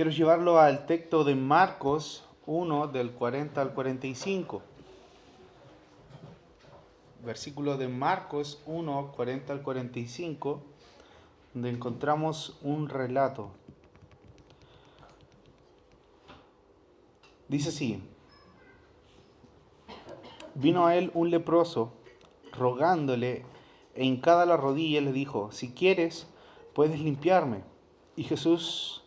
quiero llevarlo al texto de Marcos 1, del 40 al 45. Versículo de Marcos 1, 40 al 45, donde encontramos un relato. Dice así: vino a él un leproso, rogándole, e hincada la rodilla le dijo: si quieres, puedes limpiarme. Y Jesús,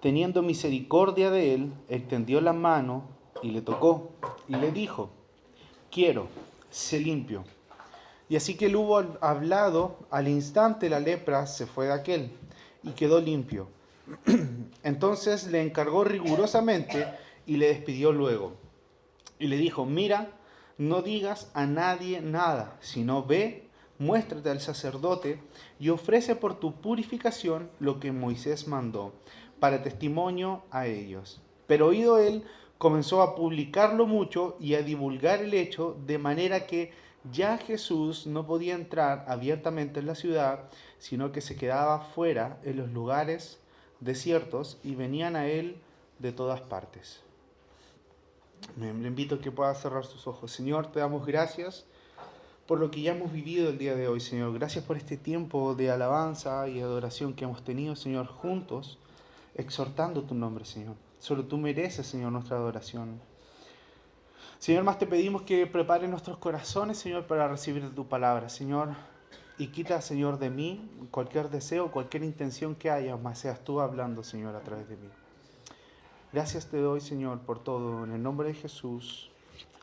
teniendo misericordia de él, extendió la mano y le tocó, y le dijo: quiero, sé limpio. Y así que él hubo hablado, al instante la lepra se fue de aquel, y quedó limpio. Entonces le encargó rigurosamente y le despidió luego. Y le dijo: mira, no digas a nadie nada, sino ve, muéstrate al sacerdote y ofrece por tu purificación lo que Moisés mandó, para testimonio a ellos. Pero oído él, comenzó a publicarlo mucho y a divulgar el hecho, de manera que ya Jesús no podía entrar abiertamente en la ciudad, sino que se quedaba fuera en los lugares desiertos, y venían a él de todas partes. Le invito a que pueda cerrar sus ojos. Señor, te damos gracias por lo que ya hemos vivido el día de hoy, Señor. Gracias por este tiempo de alabanza y adoración que hemos tenido, Señor, juntos, exhortando tu nombre, Señor. Solo tú mereces, Señor, nuestra adoración. Señor, más te pedimos que prepare nuestros corazones, Señor, para recibir tu palabra, Señor. Y quita, Señor, de mí cualquier deseo, cualquier intención que haya, más seas tú hablando, Señor, a través de mí. Gracias te doy, Señor, por todo. En el nombre de Jesús.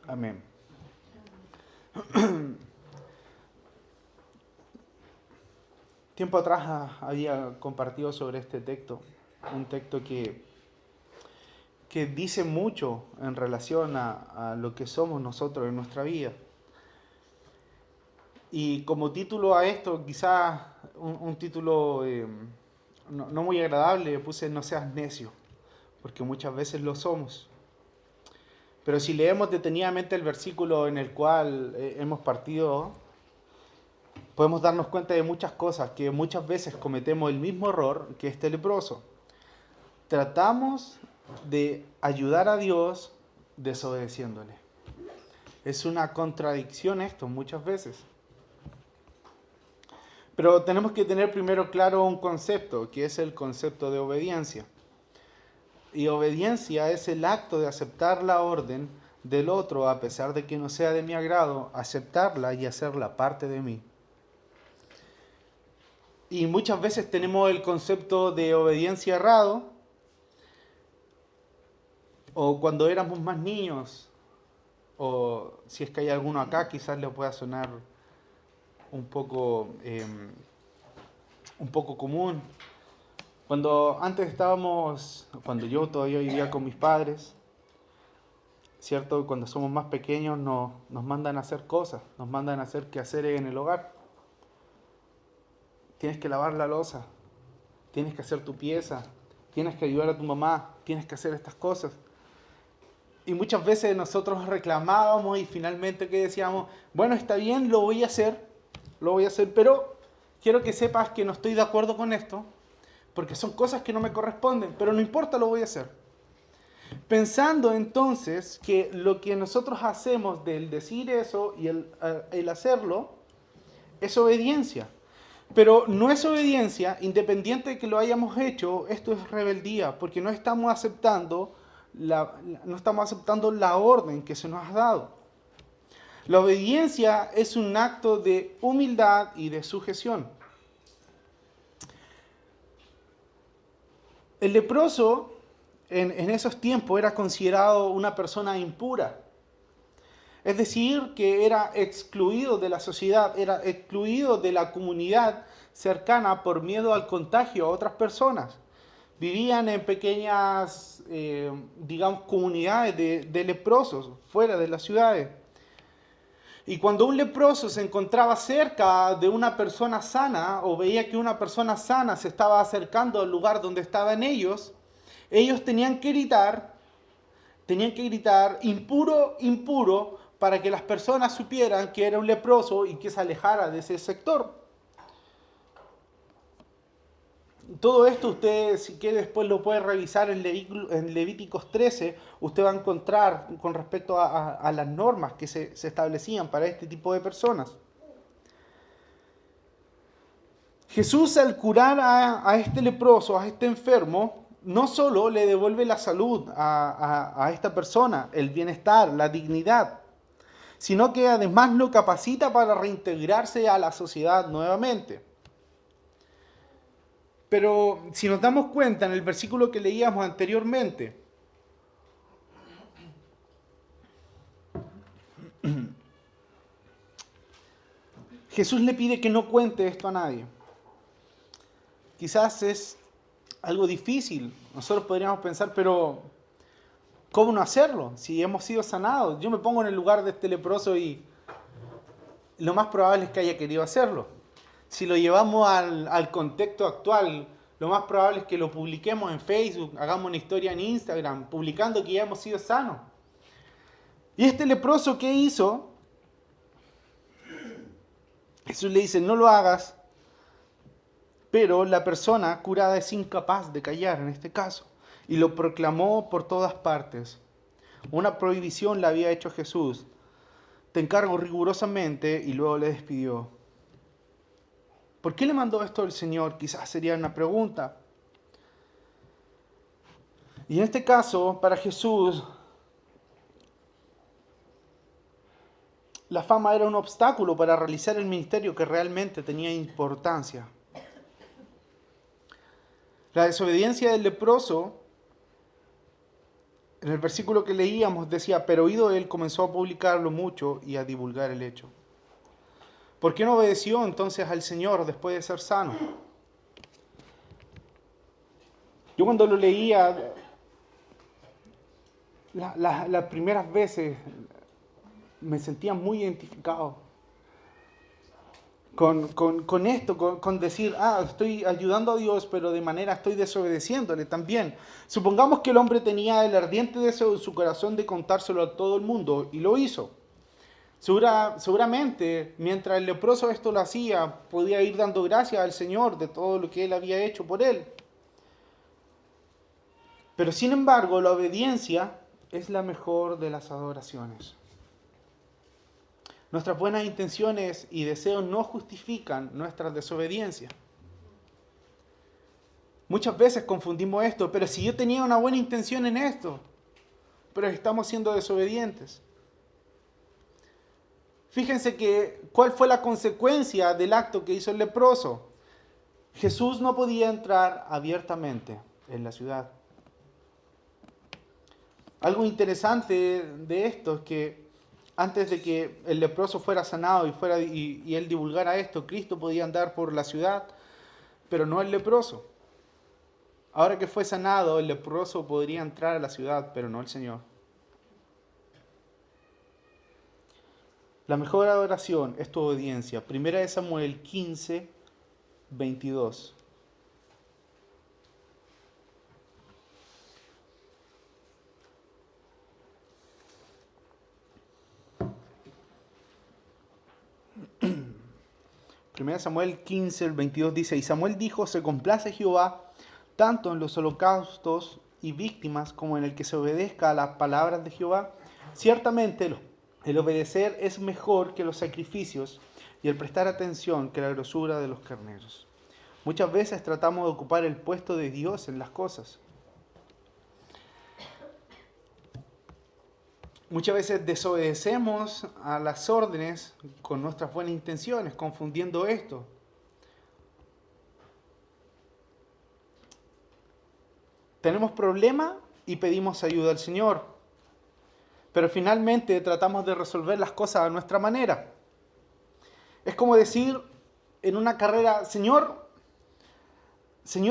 Amén. Tiempo atrás había compartido sobre este texto, un texto que dice mucho en relación a lo que somos nosotros en nuestra vida. Y como título a esto, quizás un título no muy agradable, puse: no seas necio, porque muchas veces lo somos. Pero si leemos detenidamente el versículo en el cual hemos partido, podemos darnos cuenta de muchas cosas, que muchas veces cometemos el mismo error que este leproso. Tratamos de ayudar a Dios desobedeciéndole. Es una contradicción esto muchas veces. Pero tenemos que tener primero claro un concepto, que es el concepto de obediencia. Y obediencia es el acto de aceptar la orden del otro, a pesar de que no sea de mi agrado, aceptarla y hacerla parte de mí. Y muchas veces tenemos el concepto de obediencia errado, o cuando éramos más niños, o si es que hay alguno acá, quizás le pueda sonar un poco, un poco común. Cuando yo todavía vivía con mis padres, ¿cierto? Cuando somos más pequeños nos mandan a hacer cosas, nos mandan a hacer quehaceres en el hogar. Tienes que lavar la loza, tienes que hacer tu pieza, tienes que ayudar a tu mamá, tienes que hacer estas cosas. Y muchas veces nosotros reclamábamos y finalmente que decíamos: bueno, está bien, lo voy a hacer, pero quiero que sepas que no estoy de acuerdo con esto, porque son cosas que no me corresponden, pero no importa, lo voy a hacer. Pensando entonces que lo que nosotros hacemos del decir eso y el hacerlo es obediencia. Pero no es obediencia, independiente de que lo hayamos hecho, esto es rebeldía, porque no estamos aceptando la orden que se nos ha dado. La obediencia es un acto de humildad y de sujeción. El leproso en esos tiempos era considerado una persona impura. Es decir, que era excluido de la sociedad, era excluido de la comunidad cercana por miedo al contagio a otras personas. Vivían en pequeñas, digamos, comunidades de leprosos fuera de las ciudades. Y cuando un leproso se encontraba cerca de una persona sana, o veía que una persona sana se estaba acercando al lugar donde estaban ellos tenían que gritar: impuro, impuro, para que las personas supieran que era un leproso y que se alejara de ese sector. Todo esto usted, si quiere, después lo puede revisar en Levíticos 13. Usted va a encontrar con respecto a las normas que se establecían para este tipo de personas. Jesús, al curar a este leproso, a este enfermo, no solo le devuelve la salud a esta persona, el bienestar, la dignidad, sino que además lo capacita para reintegrarse a la sociedad nuevamente. Pero si nos damos cuenta en el versículo que leíamos anteriormente, Jesús le pide que no cuente esto a nadie. Quizás es algo difícil. Nosotros podríamos pensar, pero ¿cómo no hacerlo? Si hemos sido sanados. Yo me pongo en el lugar de este leproso y lo más probable es que haya querido hacerlo. Si lo llevamos al contexto actual, lo más probable es que lo publiquemos en Facebook, hagamos una historia en Instagram, publicando que ya hemos sido sanos. ¿Y este leproso qué hizo? Jesús le dice, no lo hagas, pero la persona curada es incapaz de callar en este caso, y lo proclamó por todas partes. Una prohibición le había hecho Jesús. Te encargo rigurosamente, y luego le despidió. ¿Por qué le mandó esto el Señor? Quizás sería una pregunta. Y en este caso, para Jesús, la fama era un obstáculo para realizar el ministerio que realmente tenía importancia. La desobediencia del leproso, en el versículo que leíamos decía, pero oído él comenzó a publicarlo mucho y a divulgar el hecho. ¿Por qué no obedeció entonces al Señor después de ser sano? Yo cuando lo leía las primeras veces me sentía muy identificado con esto, con decir, estoy ayudando a Dios, pero de manera estoy desobedeciéndole también. Supongamos que el hombre tenía el ardiente deseo en su corazón de contárselo a todo el mundo y lo hizo. Seguramente, mientras el leproso esto lo hacía, podía ir dando gracias al Señor de todo lo que Él había hecho por él. Pero sin embargo, la obediencia es la mejor de las adoraciones. Nuestras buenas intenciones y deseos no justifican nuestra desobediencia. Muchas veces confundimos esto, pero si yo tenía una buena intención en esto, pero estamos siendo desobedientes. Fíjense cuál fue la consecuencia del acto que hizo el leproso. Jesús no podía entrar abiertamente en la ciudad. Algo interesante de esto es que antes de que el leproso fuera sanado y él divulgara esto, Cristo podía andar por la ciudad, pero no el leproso. Ahora que fue sanado, el leproso podría entrar a la ciudad, pero no el Señor. La mejor adoración es tu obediencia. Primera de Samuel 15, 22. Primera de Samuel 15, el 22 dice, y Samuel dijo, se complace Jehová tanto en los holocaustos y víctimas como en el que se obedezca a las palabras de Jehová. Ciertamente el obedecer es mejor que los sacrificios y el prestar atención que la grosura de los carneros. Muchas veces tratamos de ocupar el puesto de Dios en las cosas. Muchas veces desobedecemos a las órdenes con nuestras buenas intenciones, confundiendo esto. Tenemos problemas y pedimos ayuda al Señor, pero finalmente tratamos de resolver las cosas a nuestra manera. Es como decir en una carrera, Señor,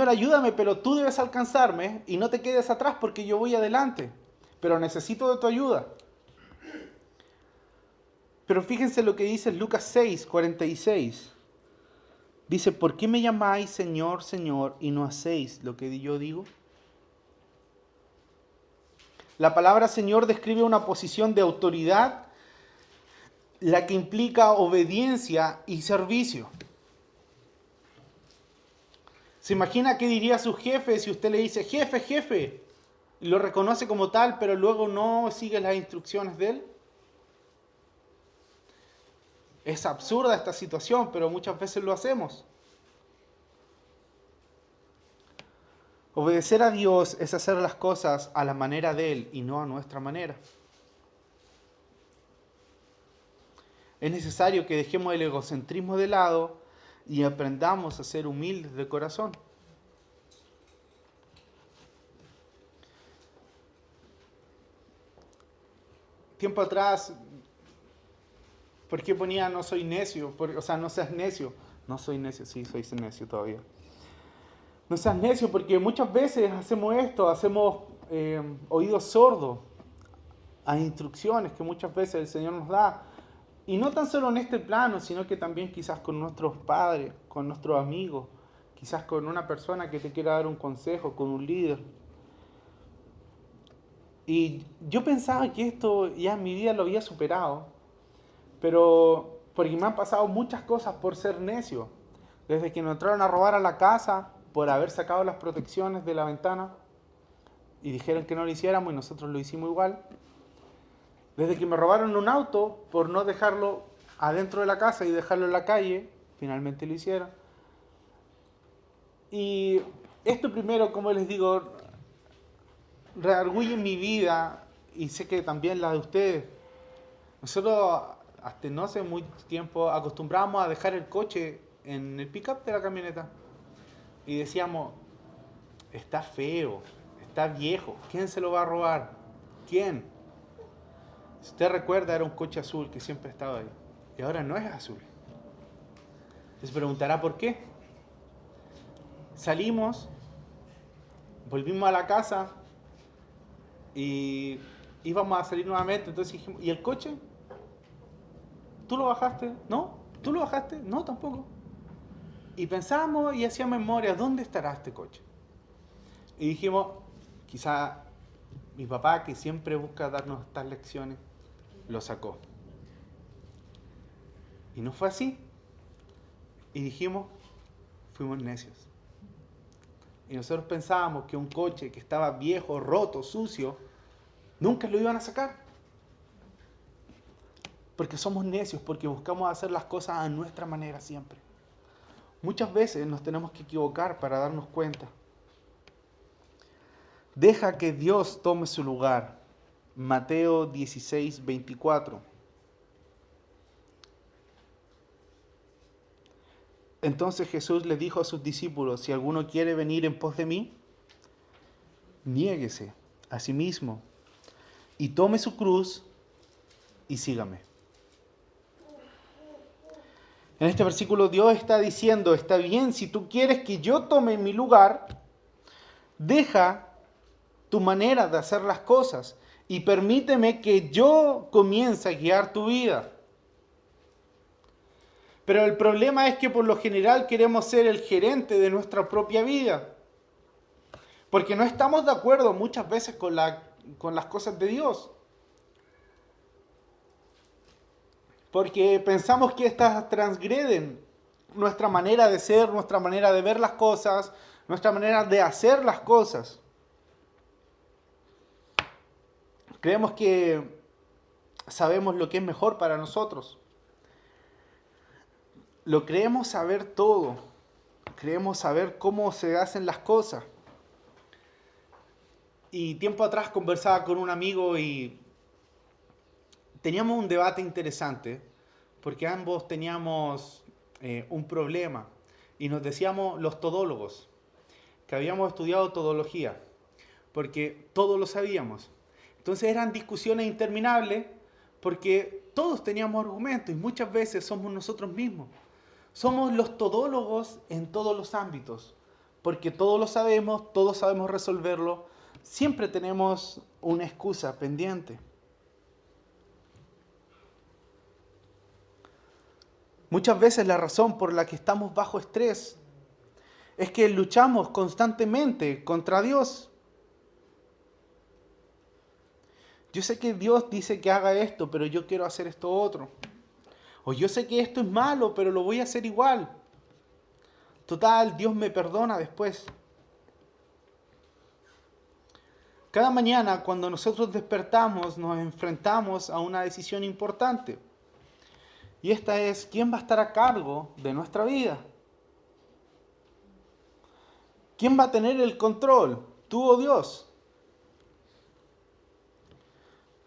ayúdame, pero tú debes alcanzarme y no te quedes atrás porque yo voy adelante, pero necesito de tu ayuda. Pero fíjense lo que dice Lucas 6, 46. Dice, ¿por qué me llamáis Señor, Señor y no hacéis lo que yo digo? La palabra Señor describe una posición de autoridad, la que implica obediencia y servicio. ¿Se imagina qué diría su jefe si usted le dice, jefe, jefe? Y lo reconoce como tal, pero luego no sigue las instrucciones de él. Es absurda esta situación, pero muchas veces lo hacemos. Obedecer a Dios es hacer las cosas a la manera de Él y no a nuestra manera. Es necesario que dejemos el egocentrismo de lado y aprendamos a ser humildes de corazón. Tiempo atrás, ¿por qué ponía no soy necio? O sea, no seas necio. No soy necio, sí, soy necio todavía. No seas necio porque muchas veces hacemos esto, hacemos oídos sordos a instrucciones que muchas veces el Señor nos da. Y no tan solo en este plano, sino que también quizás con nuestros padres, con nuestros amigos, quizás con una persona que te quiera dar un consejo, con un líder. Y yo pensaba que esto ya en mi vida lo había superado, pero porque me han pasado muchas cosas por ser necio. Desde que nos entraron a robar a la casa por haber sacado las protecciones de la ventana y dijeron que no lo hiciéramos y nosotros lo hicimos igual. Desde que me robaron un auto por no dejarlo adentro de la casa y dejarlo en la calle, finalmente lo hicieron. Y esto primero, como les digo, redarguye mi vida y sé que también la de ustedes. Nosotros hasta no hace mucho tiempo acostumbrábamos a dejar el coche en el pickup de la camioneta y decíamos, está feo, está viejo, ¿quién se lo va a robar? ¿Quién? Si usted recuerda, era un coche azul que siempre estaba ahí y ahora no es azul. Se preguntará por qué. Salimos, volvimos a la casa y íbamos a salir nuevamente. Entonces dijimos, ¿y el coche? ¿Tú lo bajaste? ¿No? ¿Tú lo bajaste? No, tampoco. Y pensábamos y hacíamos memoria, ¿dónde estará este coche? Y dijimos, quizá mi papá, que siempre busca darnos estas lecciones, lo sacó. Y no fue así. Y dijimos, fuimos necios. Y nosotros pensábamos que un coche que estaba viejo, roto, sucio, nunca lo iban a sacar. Porque somos necios, porque buscamos hacer las cosas a nuestra manera siempre. Muchas veces nos tenemos que equivocar para darnos cuenta. Deja que Dios tome su lugar. Mateo 16, 24. Entonces Jesús le dijo a sus discípulos, si alguno quiere venir en pos de mí, niéguese a sí mismo y tome su cruz y sígame. En este versículo Dios está diciendo, está bien, si tú quieres que yo tome mi lugar, deja tu manera de hacer las cosas y permíteme que yo comience a guiar tu vida. Pero el problema es que por lo general queremos ser el gerente de nuestra propia vida. Porque no estamos de acuerdo muchas veces con las cosas de Dios. Porque pensamos que estas transgreden nuestra manera de ser, nuestra manera de ver las cosas, nuestra manera de hacer las cosas. Creemos que sabemos lo que es mejor para nosotros. Lo creemos saber todo. Creemos saber cómo se hacen las cosas. Y tiempo atrás conversaba con un amigo y teníamos un debate interesante porque ambos teníamos un problema y nos decíamos los todólogos, que habíamos estudiado todología, porque todos lo sabíamos. Entonces eran discusiones interminables porque todos teníamos argumentos y muchas veces somos nosotros mismos. Somos los todólogos en todos los ámbitos, porque todos lo sabemos, todos sabemos resolverlo, siempre tenemos una excusa pendiente. Muchas veces la razón por la que estamos bajo estrés es que luchamos constantemente contra Dios. Yo sé que Dios dice que haga esto, pero yo quiero hacer esto otro. O yo sé que esto es malo, pero lo voy a hacer igual. Total, Dios me perdona después. Cada mañana cuando nosotros despertamos nos enfrentamos a una decisión importante. Y esta es, ¿quién va a estar a cargo de nuestra vida? ¿Quién va a tener el control? ¿Tú o Dios?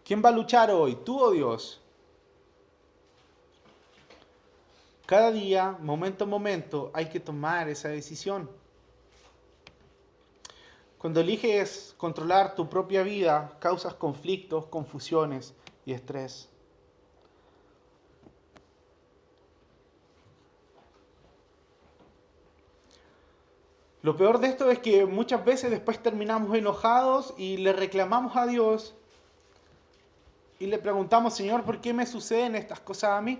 ¿Quién va a luchar hoy? ¿Tú o Dios? Cada día, momento a momento, hay que tomar esa decisión. Cuando eliges controlar tu propia vida, causas conflictos, confusiones y estrés. Lo peor de esto es que muchas veces después terminamos enojados y le reclamamos a Dios y le preguntamos, Señor, ¿por qué me suceden estas cosas a mí?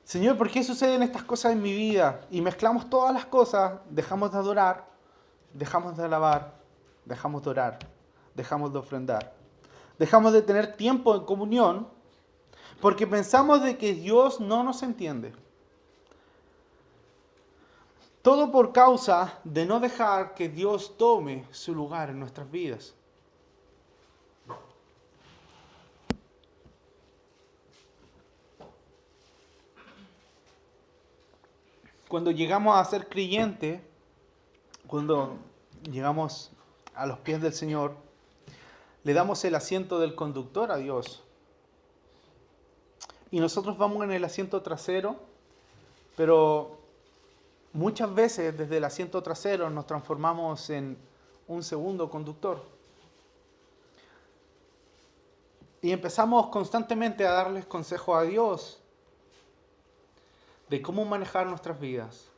Señor, ¿por qué suceden estas cosas en mi vida? Y mezclamos todas las cosas, dejamos de adorar, dejamos de alabar, dejamos de orar, dejamos de ofrendar, dejamos de tener tiempo en comunión porque pensamos de que Dios no nos entiende. Todo por causa de no dejar que Dios tome su lugar en nuestras vidas. Cuando llegamos a ser creyentes, cuando llegamos a los pies del Señor, le damos el asiento del conductor a Dios. Y nosotros vamos en el asiento trasero, pero muchas veces desde el asiento trasero nos transformamos en un segundo conductor. Y empezamos constantemente a darles consejos a Dios de cómo manejar nuestras vidas.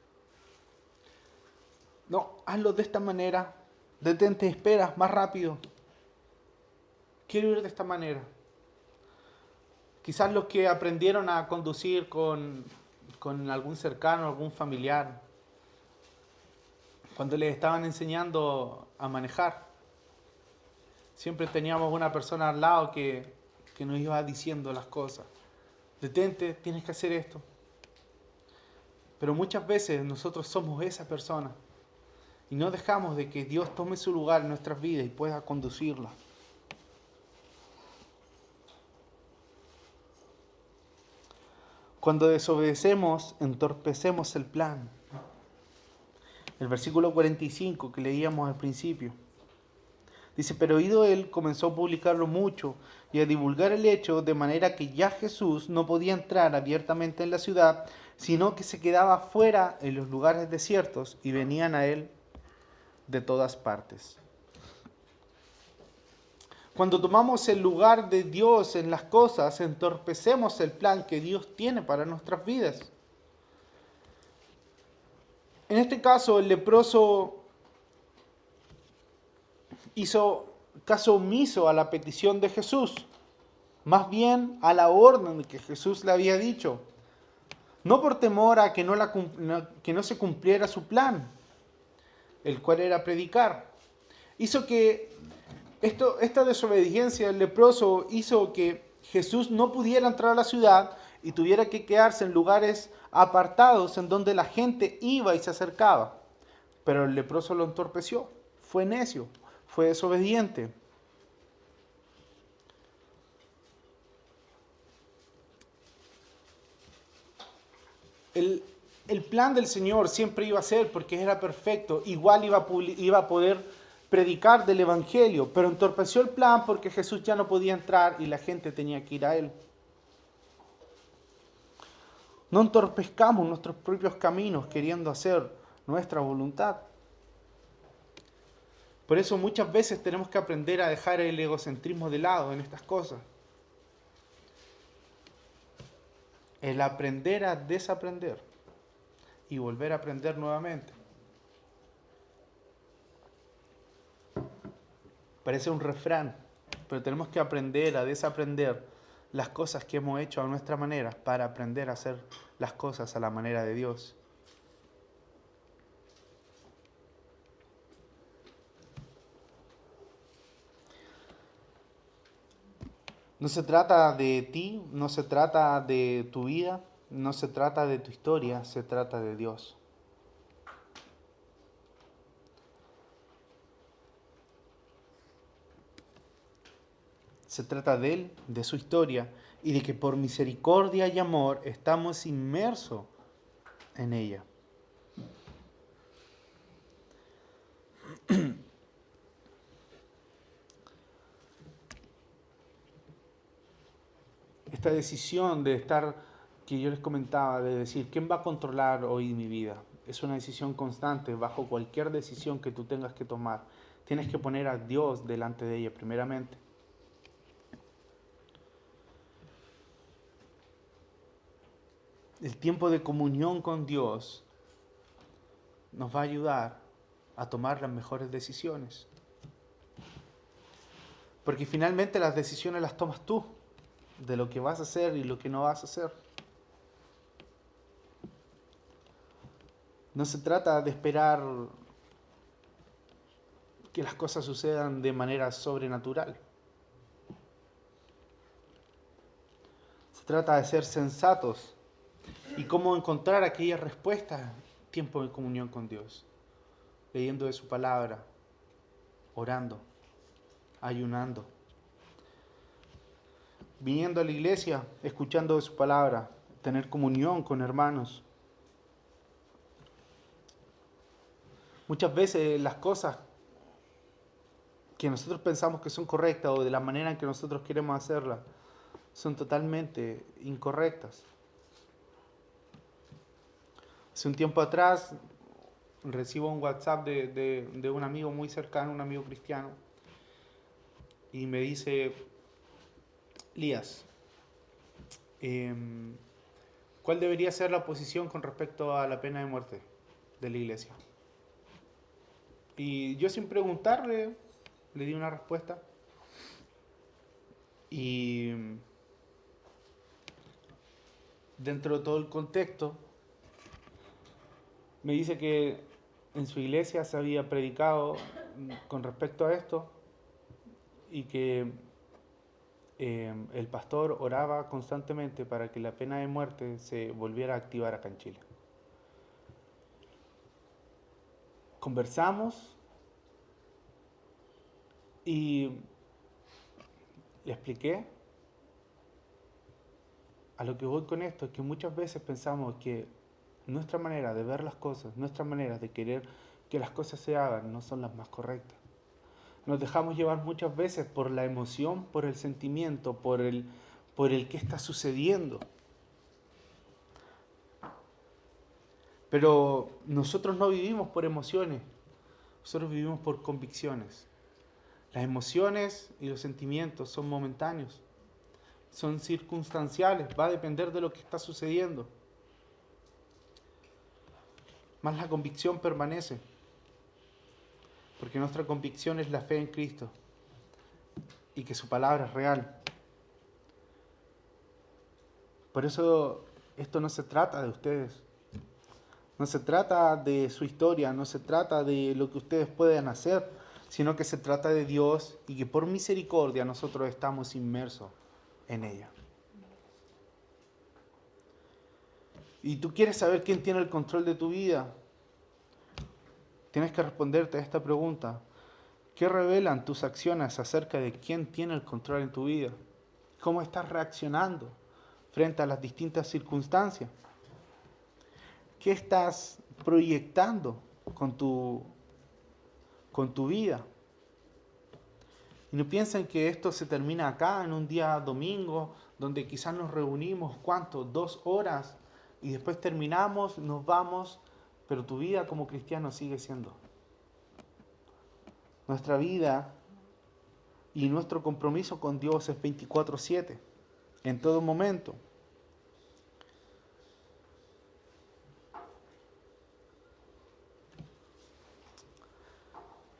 No, hazlo de esta manera. Detente, espera, más rápido. Quiero ir de esta manera. Quizás los que aprendieron a conducir con algún cercano, algún familiar, cuando les estaban enseñando a manejar, siempre teníamos una persona al lado que nos iba diciendo las cosas. Detente, tienes que hacer esto. Pero muchas veces nosotros somos esa persona y no dejamos de que Dios tome su lugar en nuestras vidas y pueda conducirla. Cuando desobedecemos, entorpecemos el plan. El versículo 45 que leíamos al principio. Dice, pero oído él, comenzó a publicarlo mucho y a divulgar el hecho, de manera que ya Jesús no podía entrar abiertamente en la ciudad, sino que se quedaba fuera en los lugares desiertos y venían a él de todas partes. Cuando tomamos el lugar de Dios en las cosas, entorpecemos el plan que Dios tiene para nuestras vidas. En este caso, el leproso hizo caso omiso a la petición de Jesús, más bien a la orden que Jesús le había dicho, no por temor a que no se cumpliera su plan, el cual era predicar. Hizo que esta desobediencia del leproso hizo que Jesús no pudiera entrar a la ciudad y tuviera que quedarse en lugares apartados en donde la gente iba y se acercaba. Pero el leproso lo entorpeció, fue necio, fue desobediente. El, el plan del Señor siempre iba a ser, porque era perfecto, igual iba a poder predicar del Evangelio, pero entorpeció el plan porque Jesús ya no podía entrar y la gente tenía que ir a Él. No entorpezcamos nuestros propios caminos queriendo hacer nuestra voluntad. Por eso muchas veces tenemos que aprender a dejar el egocentrismo de lado en estas cosas. El aprender a desaprender y volver a aprender nuevamente. Parece un refrán, pero tenemos que aprender a desaprender las cosas que hemos hecho a nuestra manera para aprender a hacer las cosas a la manera de Dios. No se trata de ti, no se trata de tu vida, No se trata de tu historia, se trata de Dios. Se trata de Él, de su historia, y de que por misericordia y amor estamos inmersos en ella. Esta decisión de estar, que yo les comentaba, de decir, ¿quién va a controlar hoy mi vida? Es una decisión constante, bajo cualquier decisión que tú tengas que tomar. Tienes que poner a Dios delante de ella primeramente. El tiempo de comunión con Dios nos va a ayudar a tomar las mejores decisiones. Porque finalmente las decisiones las tomas tú, de lo que vas a hacer y lo que no vas a hacer. No se trata de esperar que las cosas sucedan de manera sobrenatural. Se trata de ser sensatos y cómo encontrar aquellas respuestas, tiempo de comunión con Dios, leyendo de su palabra, orando, ayunando, viniendo a la iglesia, escuchando de su palabra, tener comunión con hermanos. Muchas veces las cosas que nosotros pensamos que son correctas o de la manera en que nosotros queremos hacerlas son totalmente incorrectas. Hace un tiempo atrás recibo un WhatsApp de un amigo muy cercano, un amigo cristiano, y me dice, Lías, ¿cuál debería ser la posición con respecto a la pena de muerte de la iglesia? Y yo sin preguntarle, le di una respuesta. Y dentro de todo el contexto, me dice que en su iglesia se había predicado con respecto a esto y que el pastor oraba constantemente para que la pena de muerte se volviera a activar acá en Chile. Conversamos y le expliqué. A lo que voy con esto es que muchas veces pensamos que nuestra manera de ver las cosas, nuestra manera de querer que las cosas se hagan no son las más correctas. Nos dejamos llevar muchas veces por la emoción, por el sentimiento, por el qué está sucediendo. Pero nosotros no vivimos por emociones, nosotros vivimos por convicciones. Las emociones y los sentimientos son momentáneos, son circunstanciales, va a depender de lo que está sucediendo. Más la convicción permanece, porque nuestra convicción es la fe en Cristo y que su palabra es real. Por eso esto no se trata de ustedes, no se trata de su historia, no se trata de lo que ustedes puedan hacer, sino que se trata de Dios y que por misericordia nosotros estamos inmersos en ella. Y tú quieres saber quién tiene el control de tu vida, tienes que responderte a esta pregunta. ¿Qué revelan tus acciones acerca de quién tiene el control en tu vida? ¿Cómo estás reaccionando frente a las distintas circunstancias? ¿Qué estás proyectando con tu vida? Y no piensen que esto se termina acá en un día domingo, donde quizás nos reunimos, ¿cuánto? 2 horas, y después terminamos, nos vamos, pero tu vida como cristiano sigue siendo. Nuestra vida y nuestro compromiso con Dios es 24/7, en todo momento.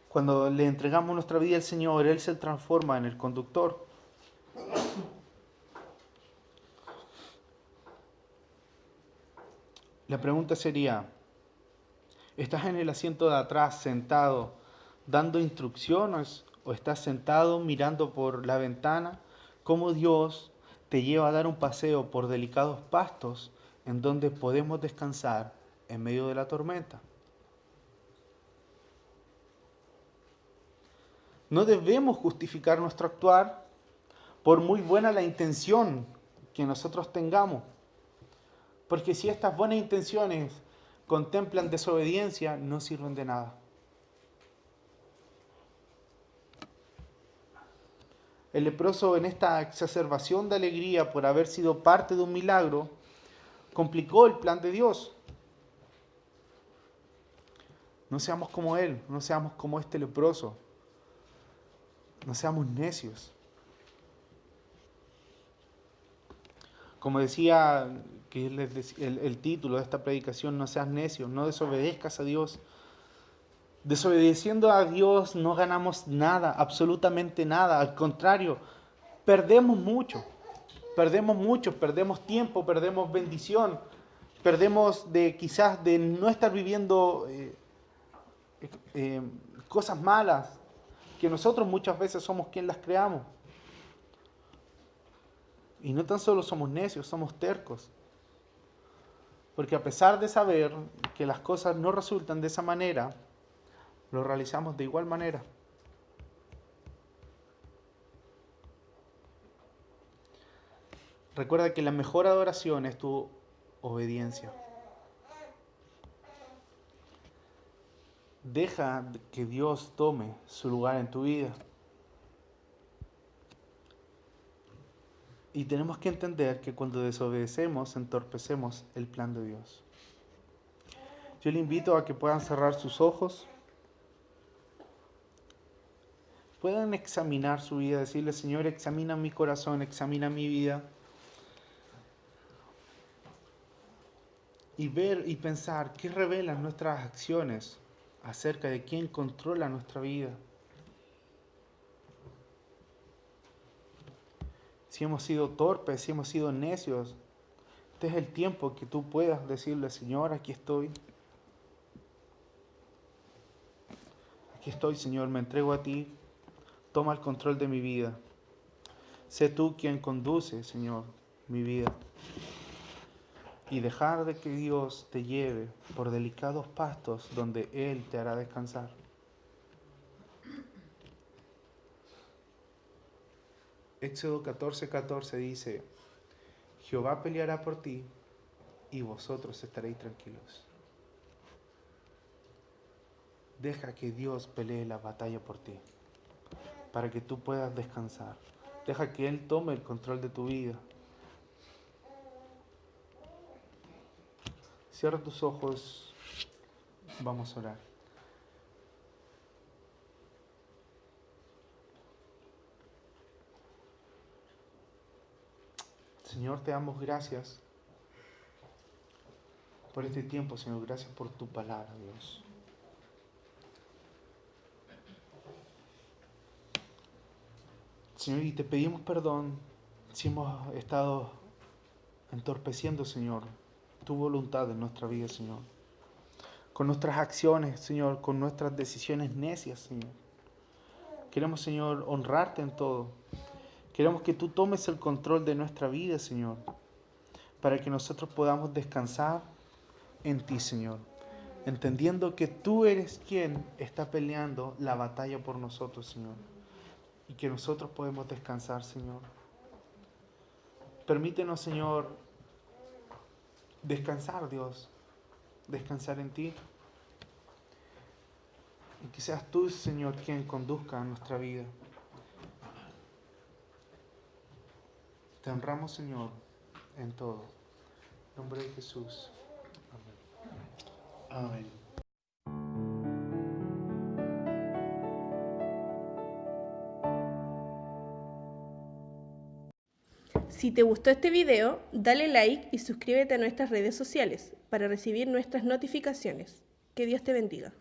Cuando le entregamos nuestra vida al Señor, Él se transforma en el conductor. La pregunta sería, ¿estás en el asiento de atrás sentado dando instrucciones o estás sentado mirando por la ventana cómo Dios te lleva a dar un paseo por delicados pastos en donde podemos descansar en medio de la tormenta. No debemos justificar nuestro actuar por muy buena la intención que nosotros tengamos, porque si estas buenas intenciones contemplan desobediencia, no sirven de nada. El leproso, en esta exacerbación de alegría por haber sido parte de un milagro, complicó el plan de Dios. No seamos como él, no seamos como este leproso, no seamos necios. Como decía que el título de esta predicación, no seas necio, no desobedezcas a Dios. Desobedeciendo a Dios no ganamos nada, absolutamente nada. Al contrario, perdemos mucho. Perdemos tiempo, perdemos bendición, perdemos de quizás de no estar viviendo eh, cosas malas, que nosotros muchas veces somos quien las creamos. Y no tan solo somos necios, somos tercos. Porque a pesar de saber que las cosas no resultan de esa manera, lo realizamos de igual manera. Recuerda que la mejor adoración es tu obediencia. Deja que Dios tome su lugar en tu vida. Y tenemos que entender que cuando desobedecemos, entorpecemos el plan de Dios. Yo le invito a que puedan cerrar sus ojos, puedan examinar su vida, decirle, Señor, examina mi corazón, examina mi vida. Y ver y pensar qué revelan nuestras acciones acerca de quién controla nuestra vida. Si hemos sido torpes, si hemos sido necios, este es el tiempo que tú puedas decirle, Señor, aquí estoy. Aquí estoy, Señor, me entrego a ti. Toma el control de mi vida. Sé tú quien conduce, Señor, mi vida. Y dejar de que Dios te lleve por delicados pastos donde Él te hará descansar. Éxodo 14:14 dice, Jehová peleará por ti y vosotros estaréis tranquilos. Deja que Dios pelee la batalla por ti, para que tú puedas descansar. Deja que Él tome el control de tu vida. Cierra tus ojos, vamos a orar. Señor, te damos gracias por este tiempo, Señor. Gracias por tu palabra, Dios. Señor, y te pedimos perdón si hemos estado entorpeciendo, Señor, tu voluntad en nuestra vida, Señor. Con nuestras acciones, Señor, con nuestras decisiones necias, Señor. Queremos, Señor, honrarte en todo. Queremos que tú tomes el control de nuestra vida, Señor, para que nosotros podamos descansar en ti, Señor, entendiendo que tú eres quien está peleando la batalla por nosotros, Señor, y que nosotros podemos descansar, Señor. Permítenos, Señor, descansar, Dios, descansar en ti, y que seas tú, Señor, quien conduzca nuestra vida. Te honramos, Señor, en todo. En nombre de Jesús. Amén. Amén. Si te gustó este video, dale like y suscríbete a nuestras redes sociales para recibir nuestras notificaciones. Que Dios te bendiga.